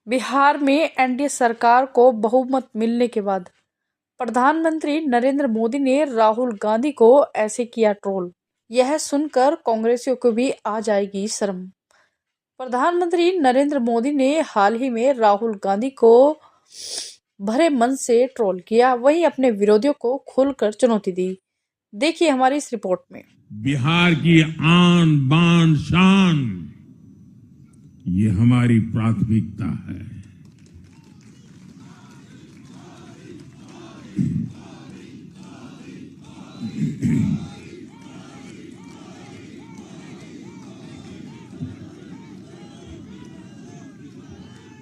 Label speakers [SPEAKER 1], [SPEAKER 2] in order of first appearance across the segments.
[SPEAKER 1] बिहार में एनडीए सरकार को बहुमत मिलने के बाद प्रधानमंत्री नरेंद्र मोदी ने राहुल गांधी को ऐसे किया ट्रोल। यह सुनकर कांग्रेसियों को भी आ जाएगी शर्म। प्रधानमंत्री नरेंद्र मोदी ने हाल ही में राहुल गांधी को भरे मन से ट्रोल किया, वहीं अपने विरोधियों को खुलकर चुनौती दी। देखिए हमारी इस रिपोर्ट में।
[SPEAKER 2] बिहार की आन बान शान ये हमारी प्राथमिकता है।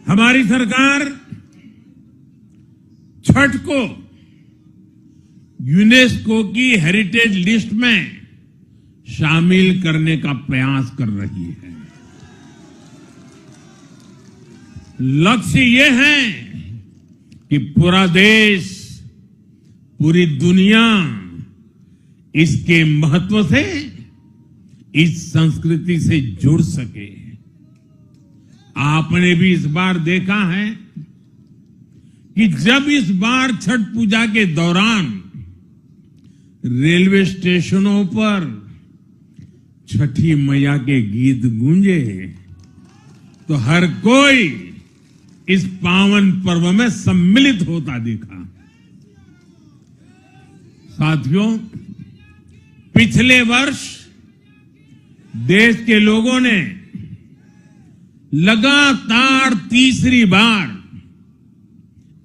[SPEAKER 2] हमारी सरकार छठ को यूनेस्को की हेरिटेज लिस्ट में शामिल करने का प्रयास कर रही है। लक्ष्य ये है कि पूरा देश, पूरी दुनिया इसके महत्व से, इस संस्कृति से जुड़ सके। आपने भी इस बार देखा है कि जब इस बार छठ पूजा के दौरान रेलवे स्टेशनों पर छठी मैया के गीत गूंजे तो हर कोई इस पावन पर्व में सम्मिलित होता दिखा। साथियों, पिछले वर्ष देश के लोगों ने लगातार तीसरी बार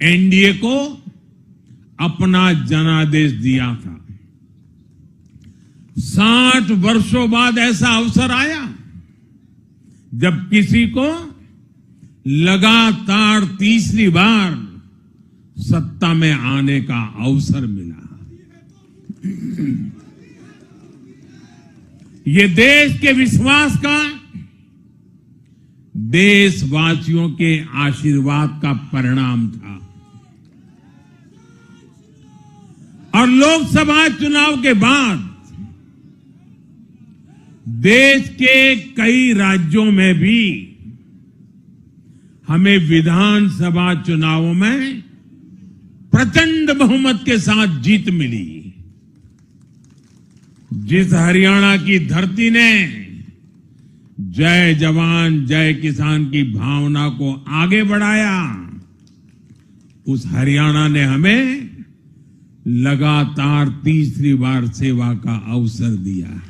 [SPEAKER 2] एनडीए को अपना जनादेश दिया था। 60 वर्षों बाद ऐसा अवसर आया जब किसी को लगातार तीसरी बार सत्ता में आने का अवसर मिला। ये देश के विश्वास का, देशवासियों के आशीर्वाद का परिणाम था। और लोकसभा चुनाव के बाद देश के कई राज्यों में भी हमें विधानसभा चुनावों में प्रचंड बहुमत के साथ जीत मिली। जिस हरियाणा की धरती ने जय जवान जय किसान की भावना को आगे बढ़ाया, उस हरियाणा ने हमें लगातार तीसरी बार सेवा का अवसर दिया।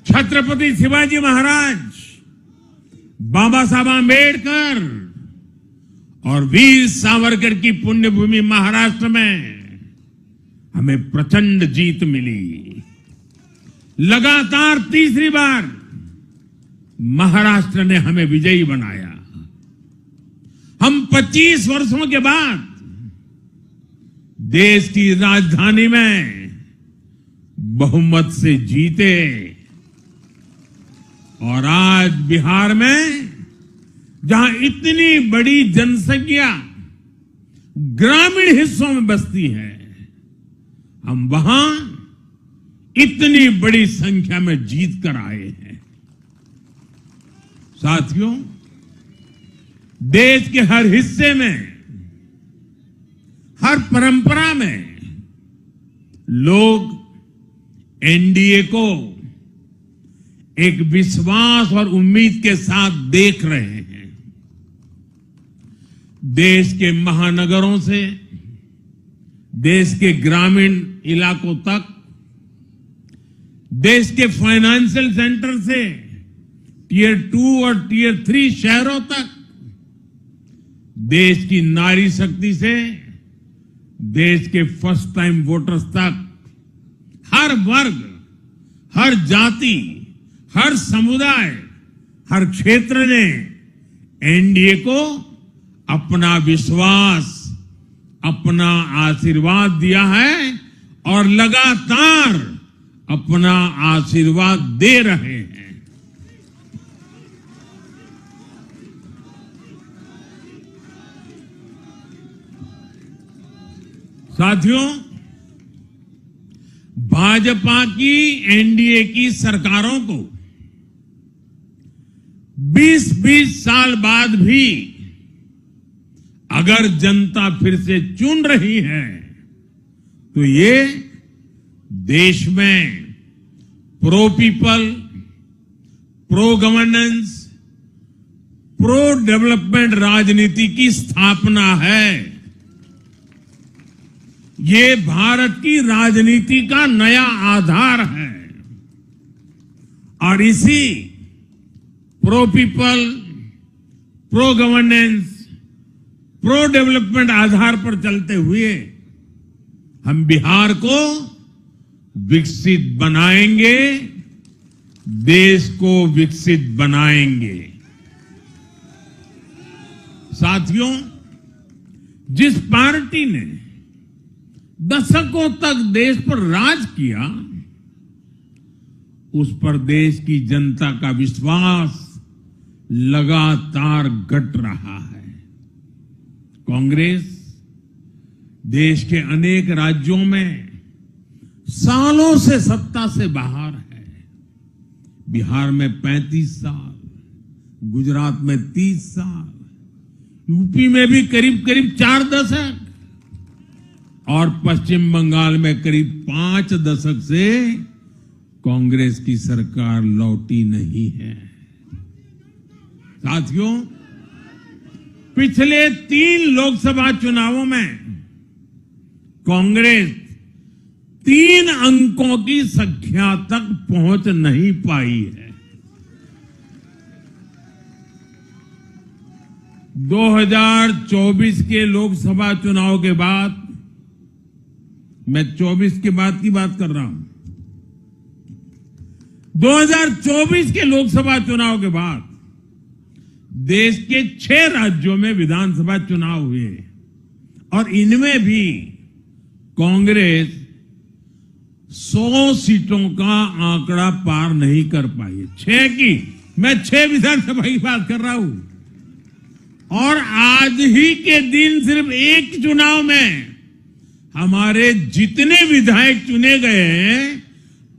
[SPEAKER 2] छत्रपति शिवाजी महाराज, बाबा साहब आंबेडकर और वीर सावरकर की पुण्यभूमि महाराष्ट्र में हमें प्रचंड जीत मिली। लगातार तीसरी बार महाराष्ट्र ने हमें विजयी बनाया। हम 25 वर्षों के बाद देश की राजधानी में बहुमत से जीते और आज बिहार में जहां इतनी बड़ी जनसंख्या ग्रामीण हिस्सों में बसती है, हम वहां इतनी बड़ी संख्या में जीत कर आए हैं। साथियों, देश के हर हिस्से में, हर परंपरा में लोग एनडीए को एक विश्वास और उम्मीद के साथ देख रहे हैं। देश के महानगरों से देश के ग्रामीण इलाकों तक, देश के फाइनेंशियल सेंटर से टियर 2 और टियर 3 शहरों तक, देश की नारी शक्ति से देश के फर्स्ट टाइम वोटर्स तक, हर वर्ग, हर जाति, हर समुदाय, हर क्षेत्र ने एनडीए को अपना विश्वास, अपना आशीर्वाद दिया है और लगातार अपना आशीर्वाद दे रहे हैं। साथियों, भाजपा की एनडीए की सरकारों को 20-20 साल बाद भी अगर जनता फिर से चुन रही है तो ये देश में pro people, pro governance, pro development राजनीति की स्थापना है। ये भारत की राजनीति का नया आधार है और इसी pro people, pro governance, pro development आधार पर चलते हुए हम बिहार को विकसित बनाएंगे, देश को विकसित बनाएंगे। साथियों, जिस पार्टी ने दशकों तक देश पर राज किया, उस पर देश की जनता का विश्वास लगातार घट रहा है। कांग्रेस देश के अनेक राज्यों में सालों से सत्ता से बाहर है। बिहार में 35 साल, गुजरात में 30 साल, यूपी में भी करीब करीब 4 दशक और पश्चिम बंगाल में करीब 5 दशक से कांग्रेस की सरकार लौटी नहीं है। साथियों, पिछले 3 लोकसभा चुनावों में कांग्रेस 3 अंकों की संख्या तक पहुंच नहीं पाई है। 2024 के लोकसभा चुनाव के बाद, मैं 24 के बाद की बात कर रहा हूं, 2024 के लोकसभा चुनाव के बाद देश के 6 राज्यों में विधानसभा चुनाव हुए और इनमें भी कांग्रेस 100 सीटों का आंकड़ा पार नहीं कर पाई। 6 की, मैं 6 विधानसभा की बात कर रहा हूं। और आज ही के दिन सिर्फ एक चुनाव में हमारे जितने विधायक चुने गए हैं,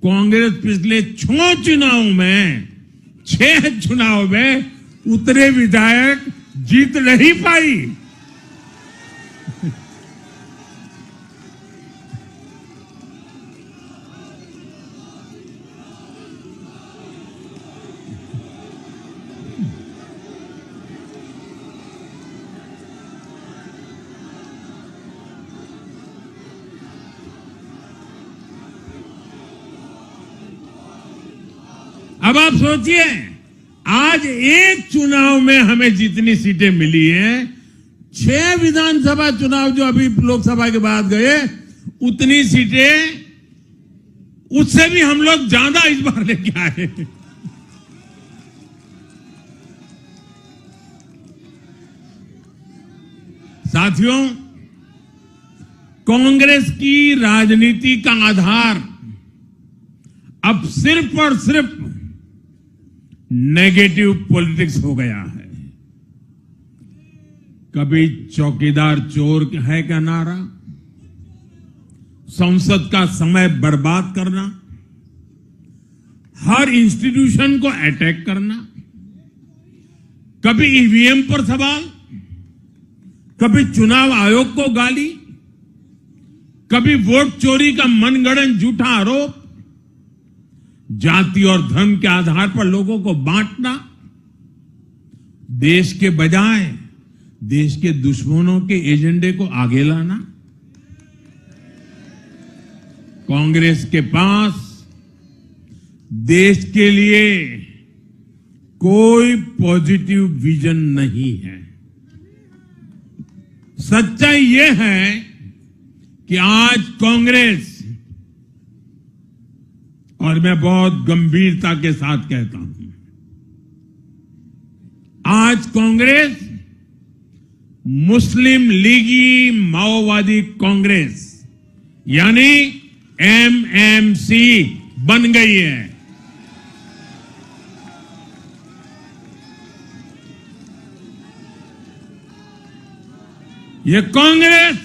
[SPEAKER 2] कांग्रेस पिछले 6 चुनावों में 6 चुनाव में उतने विधायक जीत नहीं पाई। अब आप सोचिए, आज एक चुनाव में हमें जितनी सीटें मिली हैं, 6 विधानसभा चुनाव जो अभी लोकसभा के बाद गए, उतनी सीटें, उससे भी हम लोग ज्यादा इस बार लेके आए। साथियों, कांग्रेस की राजनीति का आधार अब सिर्फ और सिर्फ नेगेटिव पॉलिटिक्स हो गया है। कभी चौकीदार चोर है का नारा, संसद का समय बर्बाद करना, हर इंस्टीट्यूशन को अटैक करना, कभी ईवीएम पर सवाल, कभी चुनाव आयोग को गाली, कभी वोट चोरी का मनगढ़ंत झूठा आरोप, जाति और धर्म के आधार पर लोगों को बांटना, देश के बजाय देश के दुश्मनों के एजेंडे को आगे लाना। कांग्रेस के पास देश के लिए कोई पॉजिटिव विजन नहीं है। सच्चाई यह है कि आज कांग्रेस, और मैं बहुत गंभीरता के साथ कहता हूं, आज कांग्रेस मुस्लिम लीगी माओवादी कांग्रेस यानी एमएमसी बन गई है। ये कांग्रेस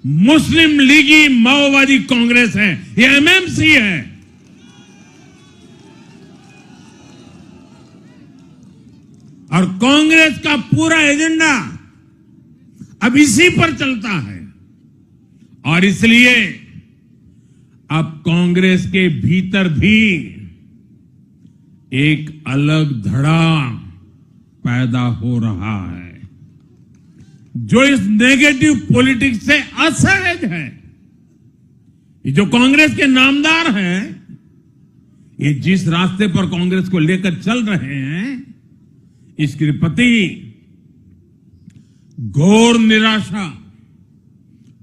[SPEAKER 2] मुस्लिम लीगी माओवादी कांग्रेस है, ये एमएमसी है। और कांग्रेस का पूरा एजेंडा अब इसी पर चलता है। और इसलिए अब कांग्रेस के भीतर भी एक अलग धड़ा पैदा हो रहा है, जो इस नेगेटिव पॉलिटिक्स से असहज है। ये जो कांग्रेस के नामदार हैं, ये जिस रास्ते पर कांग्रेस को लेकर चल रहे हैं, इसके प्रति घोर निराशा,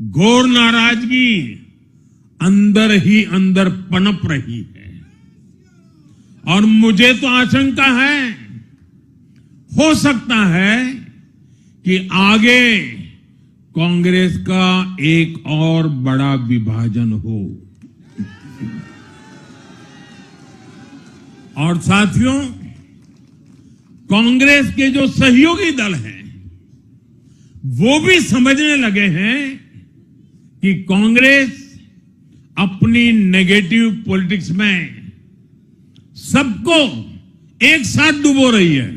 [SPEAKER 2] घोर नाराजगी अंदर ही अंदर पनप रही है। और मुझे तो आशंका है, हो सकता है कि आगे कांग्रेस का एक और बड़ा विभाजन हो। और साथियों, कांग्रेस के जो सहयोगी दल हैं, वो भी समझने लगे हैं कि कांग्रेस अपनी नेगेटिव पॉलिटिक्स में सबको एक साथ डुबो रही है।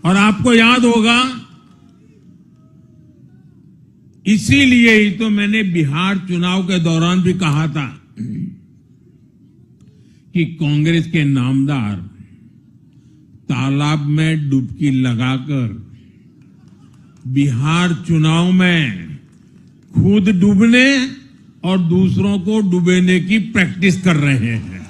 [SPEAKER 2] और आपको याद होगा, इसीलिए ही तो मैंने बिहार चुनाव के दौरान भी कहा था कि कांग्रेस के नामदार तालाब में डुबकी लगाकर बिहार चुनाव में खुद डूबने और दूसरों को डुबेने की प्रैक्टिस कर रहे हैं।